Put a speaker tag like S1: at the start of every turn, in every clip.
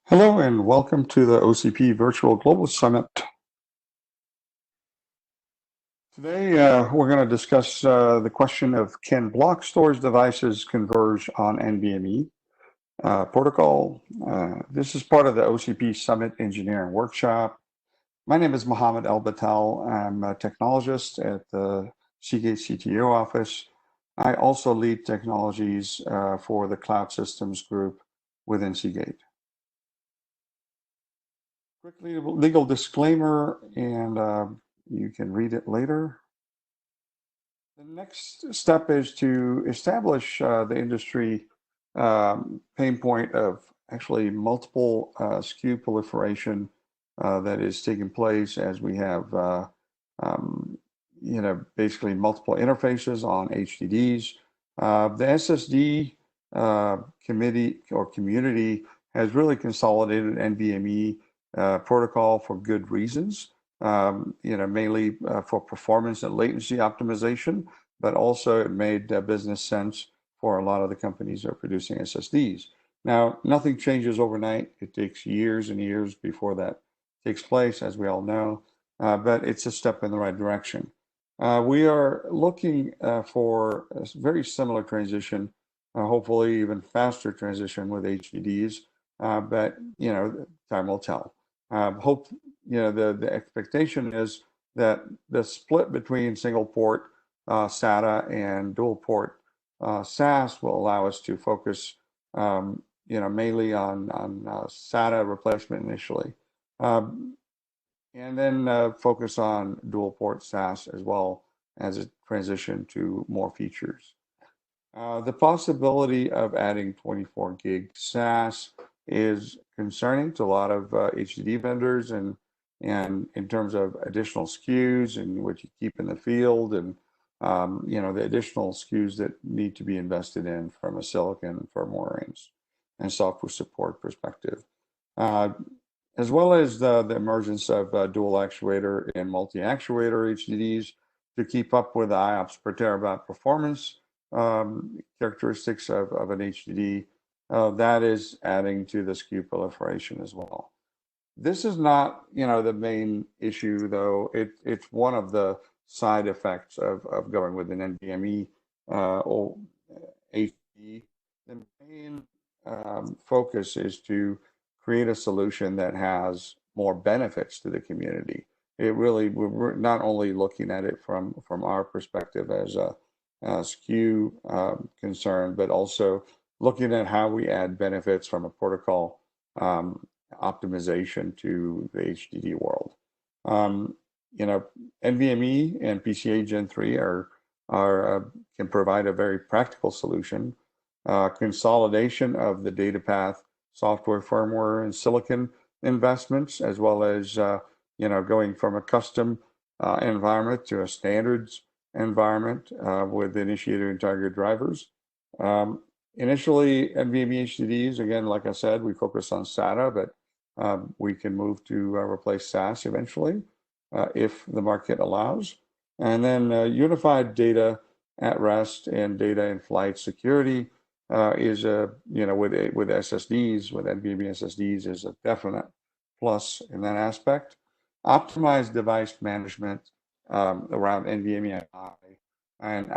S1: Hello and welcome to the OCP Virtual Global Summit. Today we're going to discuss the question of can block storage devices converge on NVMe protocol. This is part of the OCP Summit Engineering Workshop. My name is Mohammed El-Batal. I'm a technologist at the Seagate CTO office. I also lead technologies for the Cloud Systems group within Seagate. Quickly, legal disclaimer, and you can read it later. The next step is to establish the industry pain point of actually multiple SKU proliferation that is taking place as we have, basically multiple interfaces on HDDs. The SSD committee or community has really consolidated NVMe protocol for good reasons. Mainly for performance and latency optimization, but also it made business sense for a lot of the companies that are producing SSDs. Now, nothing changes overnight. It takes years and years before that takes place, as we all know, but it's a step in the right direction. We are looking for a very similar transition, hopefully even faster transition with HDDs, but time will tell. Hope the expectation is that the split between single port SATA and dual port SAS will allow us to focus mainly on SATA replacement initially, and then focus on dual port SAS as well as a transition to more features. The possibility of adding 24 gig SAS is concerning to a lot of HDD vendors, and in terms of additional SKUs and what you keep in the field, and the additional SKUs that need to be invested in from a silicon, firmware, and software support perspective, as well as the emergence of dual actuator and multi-actuator HDDs to keep up with the IOPS per terabyte performance characteristics of an HDD. That is adding to the SKU proliferation as well. This is not, the main issue, though. It's one of the side effects of going with an NVMe or HDD. The main focus is to create a solution that has more benefits to the community. We're not only looking at it from our perspective as a SKU concern, but also looking at how we add benefits from a protocol optimization to the HDD world. NVMe and PCIe Gen 3 can provide a very practical solution. Consolidation of the data path, software, firmware, and silicon investments, as well as going from a custom environment to a standards environment with initiator and target drivers. Initially, NVMe HDDs, again, like I said, we focus on SATA, but we can move to replace SAS eventually if the market allows. And then unified data at rest and data in flight security is with SSDs, with NVMe SSDs, is a definite plus in that aspect. Optimized device management around NVMe and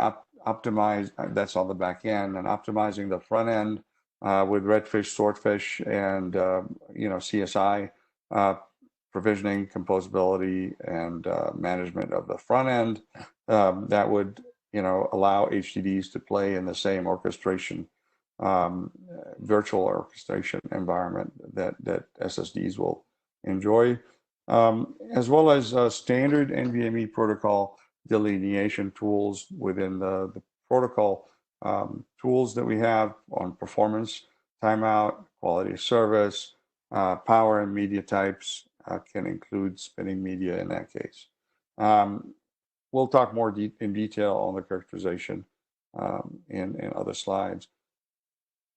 S1: optimize, that's on the back end, and optimizing the front end with Redfish, Swordfish, and CSI provisioning, composability, and management of the front end that would allow HDDs to play in the same orchestration, virtual orchestration environment that SSDs will enjoy, as well as standard NVMe protocol delineation tools within the protocol tools that we have on performance, timeout, quality of service, power and media types can include spinning media in that case. We'll talk more in detail on the characterization in other slides.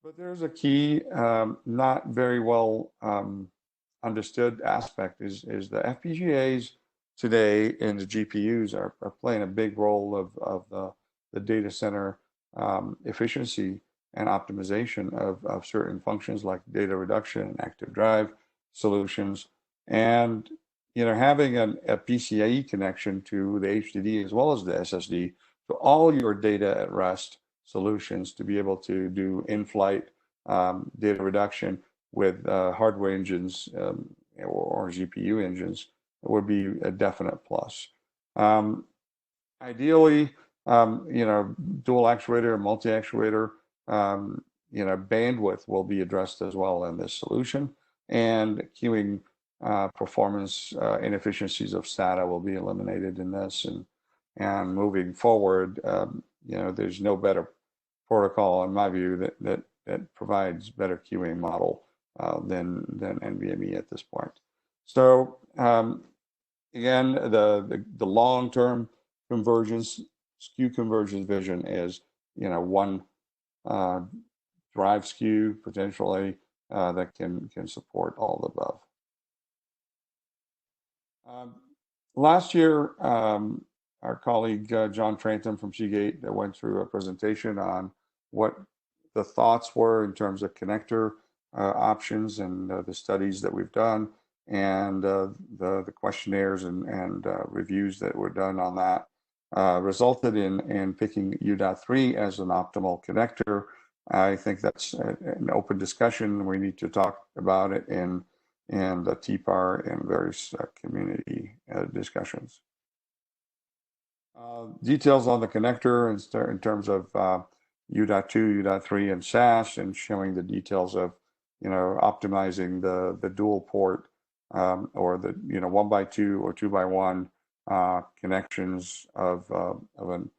S1: But there's a key, not very well understood aspect is the FPGAs today and the GPUs are playing a big role of the data center efficiency and optimization of certain functions like data reduction and active drive solutions. And having a PCIe connection to the HDD as well as the SSD, so all your data at rest solutions to be able to do in-flight data reduction with hardware engines or GPU engines would be a definite plus. Ideally, dual actuator, multi-actuator, bandwidth will be addressed as well in this solution, and queuing performance inefficiencies of SATA will be eliminated in this. And moving forward, there's no better protocol, in my view, that provides better queuing model than NVMe at this point. So again, the long-term convergence, SKU convergence vision is, one drive SKU potentially that can support all the above. Last year, our colleague John Trantham from Seagate went through a presentation on what the thoughts were in terms of connector options and the studies that we've done, and the questionnaires and reviews that were done on that resulted in picking U.3 as an optimal connector. I think that's an open discussion. We need to talk about it in the TPAR and various community discussions. Details on the connector in terms of U.2, U.3, and SAS, and showing the details of optimizing the dual port or the 1x2 or 2x1 connections of an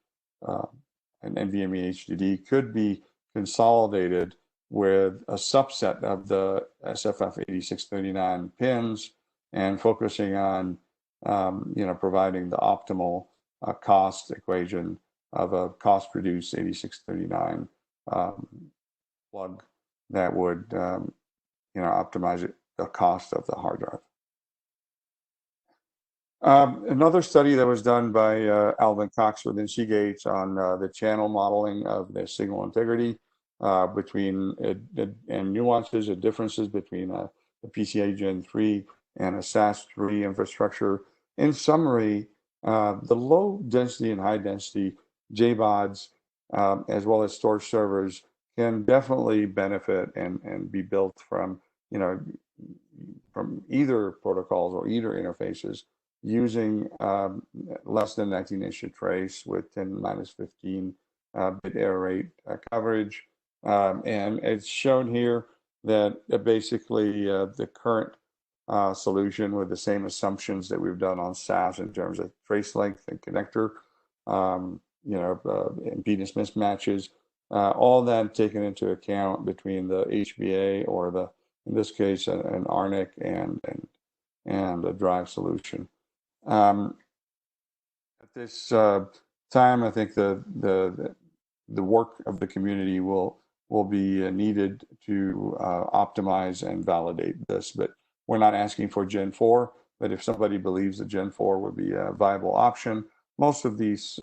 S1: NVMe HDD could be consolidated with a subset of the SFF 8639 pins, and focusing on providing the optimal cost equation of a cost-reduced 8639 plug that would optimize the cost of the hard drive. Another study that was done by Alvin Cox within Seagate on the channel modeling of the signal integrity between and nuances and differences between a PCIe Gen 3 and a SAS 3 infrastructure. In summary, the low density and high density JBODs as well as storage servers can definitely benefit and be built from either protocols or either interfaces using less than 19-inch trace with 10^-15 bit error rate coverage. And it's shown here that basically the current solution with the same assumptions that we've done on SAS in terms of trace length and connector, impedance mismatches, all that taken into account between the HBA or in this case, an ARNIC and a drive solution. At this time, I think the work of the community will be needed to optimize and validate this. But we're not asking for Gen 4, but if somebody believes that Gen 4 would be a viable option, most of these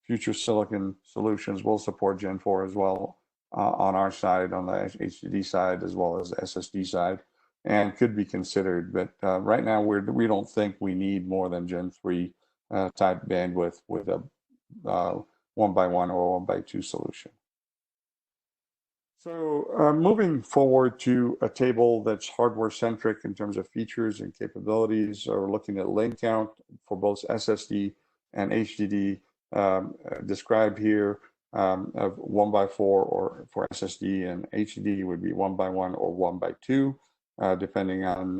S1: future silicon solutions will support Gen 4 as well on our side, on the HDD side, as well as the SSD side, and could be considered. But right now, we don't think we need more than Gen 3 type bandwidth with a 1x1 or 1x2 solution. So moving forward to a table that's hardware centric in terms of features and capabilities, we're looking at lane count for both SSD and HDD described here of 1x4 or for SSD, and HDD would be 1x1 or 1x2, depending on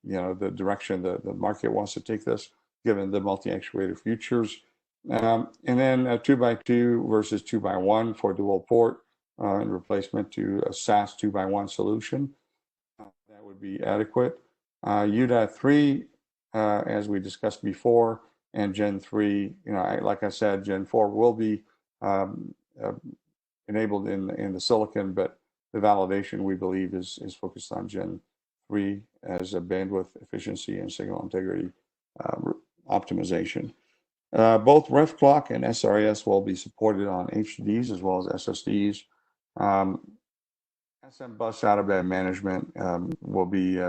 S1: the direction the market wants to take this, given the multi-actuator features. And then 2x2 versus 2x1 for dual port in replacement to a SAS 2x1 solution. That would be adequate. U.3, as we discussed before, and Gen 3, like I said, Gen 4 will be enabled in the silicon, but the validation, we believe, is focused on Gen 3 as a bandwidth efficiency and signal integrity optimization. Both ref clock and SRAS will be supported on HDDs as well as SSDs. SM bus out-of-band management will be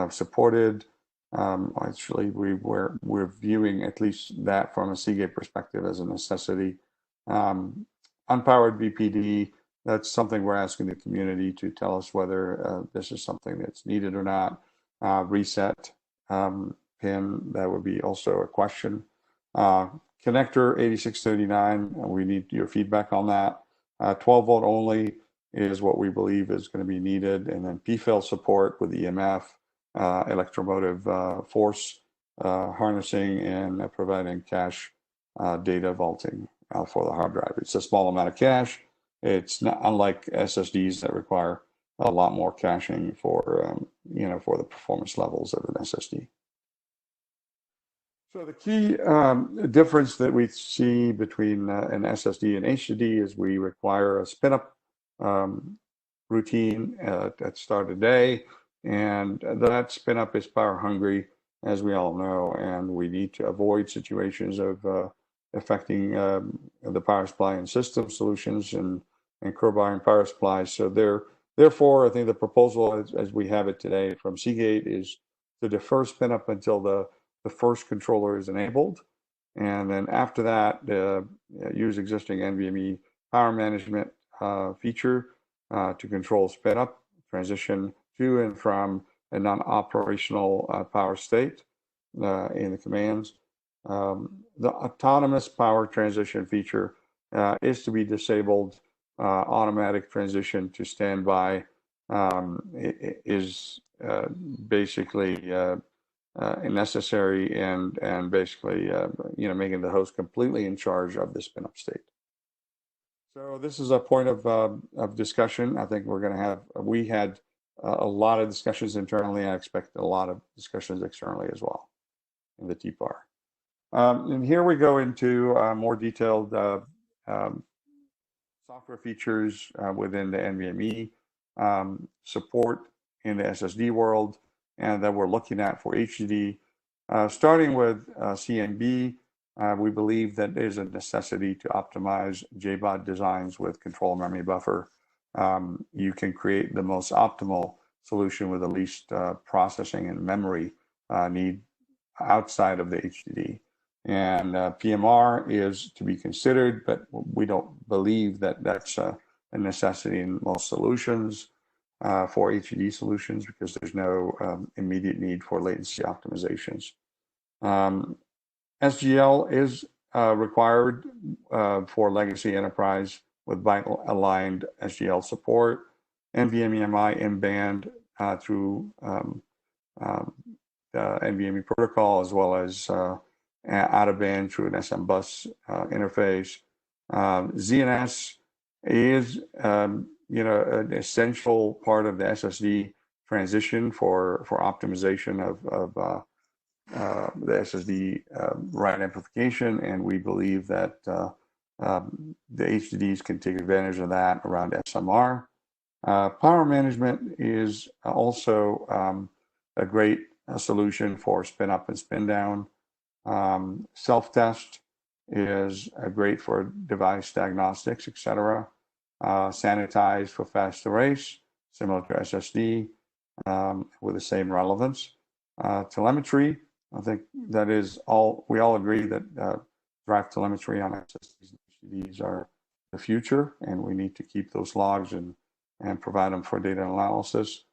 S1: supported. Actually, we're viewing at least that from a Seagate perspective as a necessity. Unpowered VPD, that's something we're asking the community to tell us whether this is something that's needed or not. Reset pin, that would be also a question. Connector 8639, we need your feedback on that. 12 volt only is what we believe is going to be needed. And then PFIL support with EMF, electromotive force harnessing, and providing cache data vaulting for the hard drive. It's a small amount of cache. It's not unlike SSDs that require a lot more caching for for the performance levels of an SSD. So the key difference that we see between an SSD and HDD is we require a spin-up routine at start of day, and that spin-up is power hungry, as we all know, and we need to avoid situations of affecting the power supply and system solutions and curb power supplies. So therefore, I think the proposal as we have it today from Seagate is to defer spin-up until the first controller is enabled, and then after that, use existing NVMe power management feature to control spin up, transition to and from a non-operational power state in the commands. The autonomous power transition feature is to be disabled. Automatic transition to standby is basically necessary and basically making the host completely in charge of the spin up state. So this is a point of discussion. I think we had a lot of discussions internally. I expect a lot of discussions externally as well in the TPAR. And here we go into more detailed software features within the NVMe support in the SSD world, and that we're looking at for HDD. Starting with CMB, we believe that there's a necessity to optimize JBOD designs with control memory buffer. You can create the most optimal solution with the least processing and memory need outside of the HDD. And PMR is to be considered, but we don't believe that that's a necessity in most solutions for HDD solutions because there's no immediate need for latency optimizations. SGL is required for legacy enterprise with byte aligned SGL support, NVMe in-band through NVMe protocol, as well as out-of-band through an SM bus interface. ZNS is an essential part of the SSD transition for optimization of the SSD write amplification, and we believe that the HDDs can take advantage of that around SMR. Power management is also a great solution for spin up and spin down. Self-test is great for device diagnostics, etc. Sanitize for fast erase, similar to SSD, with the same relevance. Telemetry, I think that is all, we all agree that drive telemetry on SSDs and HDDs are the future, and we need to keep those logs and provide them for data analysis.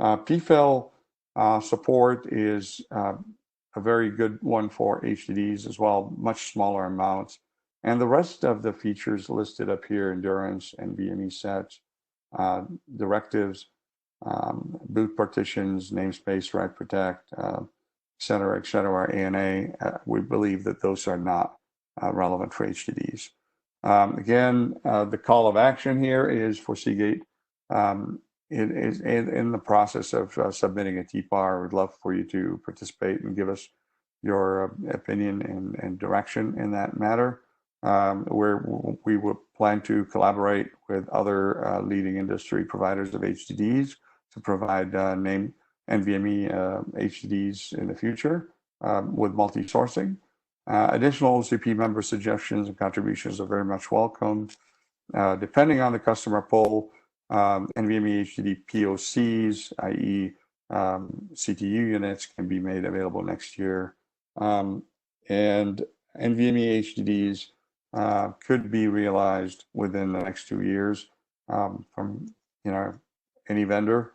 S1: PFIL support is a very good one for HDDs as well, much smaller amounts. And the rest of the features listed up here, endurance, NVMe sets, directives, boot partitions, namespace, write protect, et cetera, ANA, we believe that those are not relevant for HDDs. Again, the call of action here is for Seagate. It is in the process of submitting a TPAR. We'd love for you to participate and give us your opinion and direction in that matter. Where we will plan to collaborate with other leading industry providers of HDDs to provide named NVMe HDDs in the future with multi-sourcing. Additional OCP member suggestions and contributions are very much welcomed. Depending on the customer pull, NVMe HDD POCs, i.e. CTU units, can be made available next year. And NVMe HDDs could be realized within the next 2 years from any vendor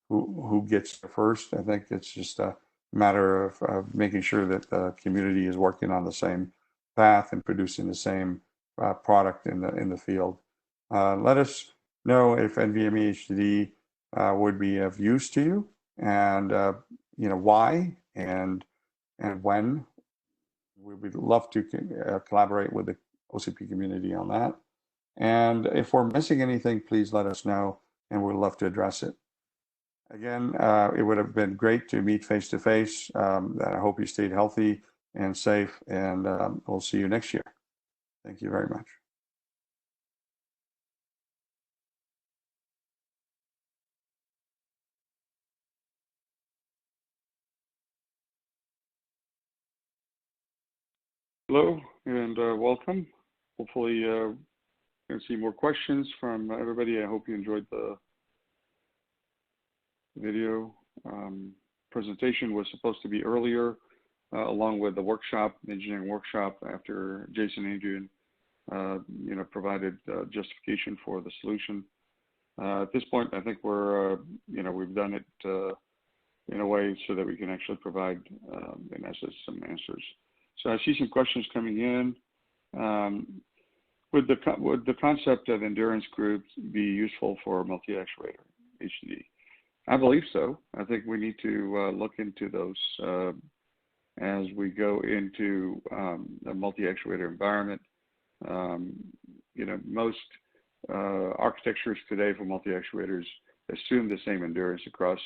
S1: who gets the first. I think it's just a matter of making sure that the community is working on the same path and producing the same product in the field. Let us know if NVMe HDD would be of use to you, and why and when. We would love to collaborate with the OCP community on that. And if we're missing anything, please let us know, and we'd love to address it. Again, it would have been great to meet face to face. I hope you stayed healthy and safe, and we'll see you next year. Thank you very much. Hello and welcome. Hopefully you can see more questions from everybody. I hope you enjoyed the video. Presentation was supposed to be earlier, along with the workshop, the engineering workshop, after Jason Adrian provided justification for the solution. At this point, I think we've done it in a way so that we can actually provide, in essence, some answers. So I see some questions coming in. Would the concept of endurance groups be useful for multi-actuator HDD? I believe so. I think we need to look into those as we go into a multi-actuator environment. Most architectures today for multi-actuators assume the same endurance across,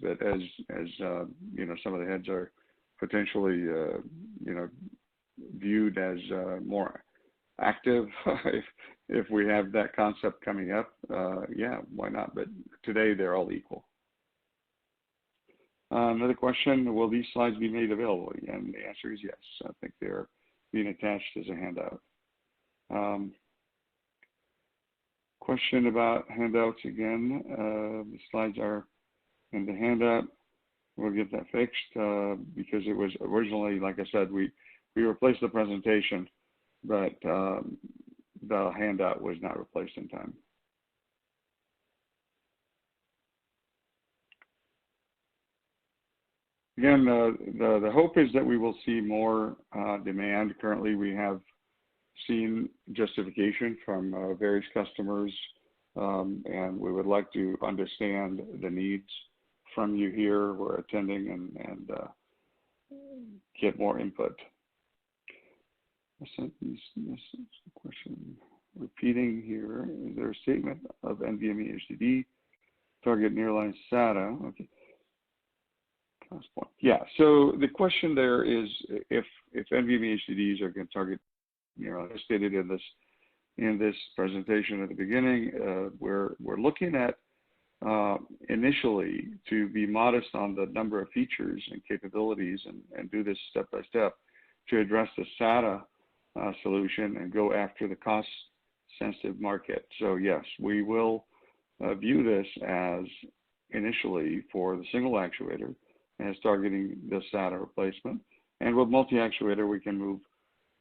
S1: but as some of the heads are potentially viewed as more active if we have that concept coming up, yeah, why not? But today they're all equal. Another question, will these slides be made available? And the answer is yes. I think they're being attached as a handout. Question about handouts again. The slides are in the handout. We'll get that fixed because it was originally, like I said, we replaced the presentation, but the handout was not replaced in time. Again, the hope is that we will see more demand. Currently, we have seen justification from various customers, and we would like to understand the needs from you here who are attending and get more input. Question repeating here. Is there a statement of NVMe HDD target nearline SATA? Okay. Yeah. So the question there is if NVMe HDDs are going to target nearline. As stated in this presentation at the beginning, we're looking at initially to be modest on the number of features and capabilities and do this step by step to address the SATA solution and go after the cost sensitive market. So yes, we will view this as initially for the single actuator as targeting the SATA replacement, and with multi-actuator we can move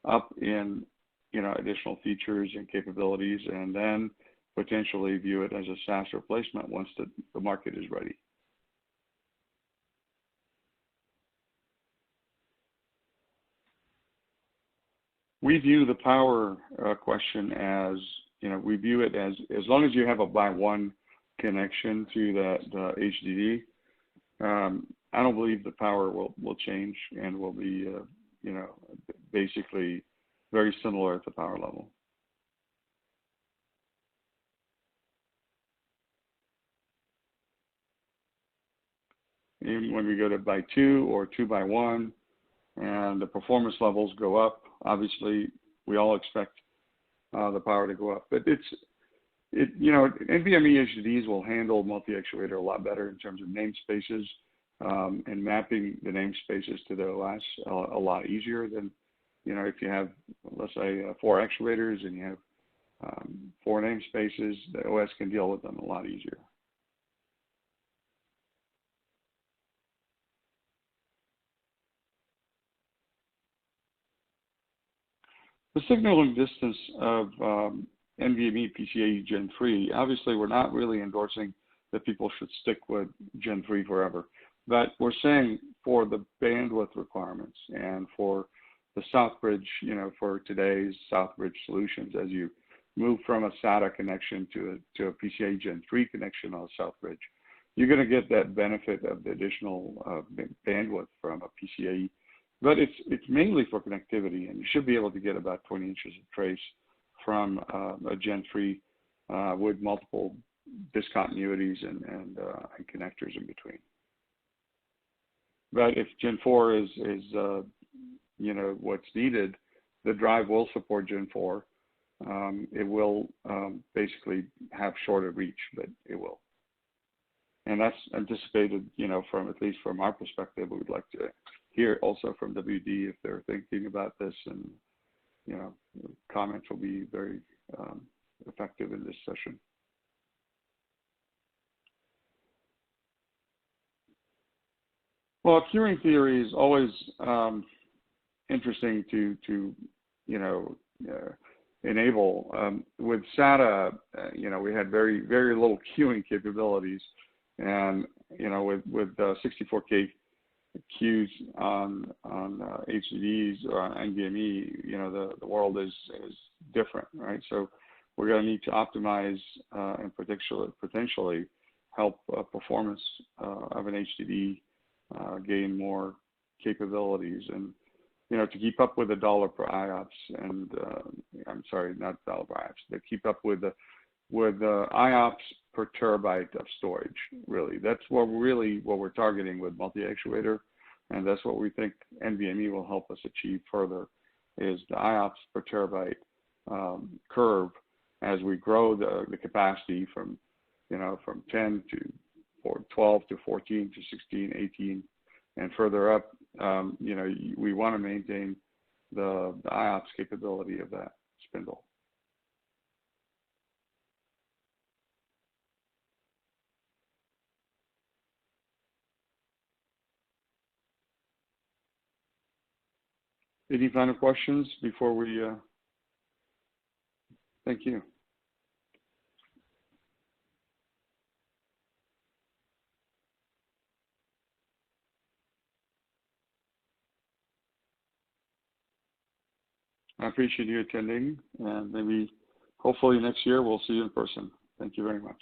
S1: up in additional features and capabilities, and then potentially view it as a SAS replacement once the market is ready. We view the power question as, we view it as long as you have a by one connection to the HDD, I don't believe the power will change and will be, basically very similar at the power level. Even when we go to by two or 2 by 1 and the performance levels go up, obviously we all expect the power to go up. But NVMe HDDs will handle multi-actuator a lot better in terms of namespaces and mapping the namespaces to the OS a lot easier than you know, if you have, let's say, 4 actuators and you have 4 namespaces, the OS can deal with them a lot easier. The signaling distance of NVMe PCIe Gen 3, obviously we're not really endorsing that people should stick with Gen 3 forever, but we're saying for the bandwidth requirements and for the Southbridge, you know, for today's Southbridge solutions, as you move from a SATA connection to a PCIe Gen 3 connection on Southbridge, you're going to get that benefit of the additional bandwidth from a PCIe. But it's mainly for connectivity, and you should be able to get about 20 inches of trace from a Gen 3 with multiple discontinuities and connectors in between. But if Gen 4 is you know, what's needed, the drive will support Gen 4. It will basically have shorter reach, but it will. And that's anticipated, you know, from at least from our perspective. We would like to hear also from WD if they're thinking about this, and you know, comments will be very effective in this session. Well, queuing theory is always interesting to you know enable. With SATA, you know, we had very little queuing capabilities, and you know, with 64K queues on HDDs or on NVMe, you know, the world is different, right? So we're going to need to optimize and potentially help performance of an HDD gain more capabilities, and you know, to keep up with the $1 per IOPS, and I'm sorry, not $1 per IOPS, to keep up with the IOPS per terabyte of storage. Really, that's what we're targeting with multi-actuator, and that's what we think NVMe will help us achieve further, is the IOPS per terabyte curve as we grow the capacity from, you know, from 10 to 12 to 14 to 16, 18, and further up. You know, we want to maintain the IOPS capability of that spindle. Any final questions before we, thank you. I appreciate you attending, and maybe, hopefully next year we'll see you in person. Thank you very much.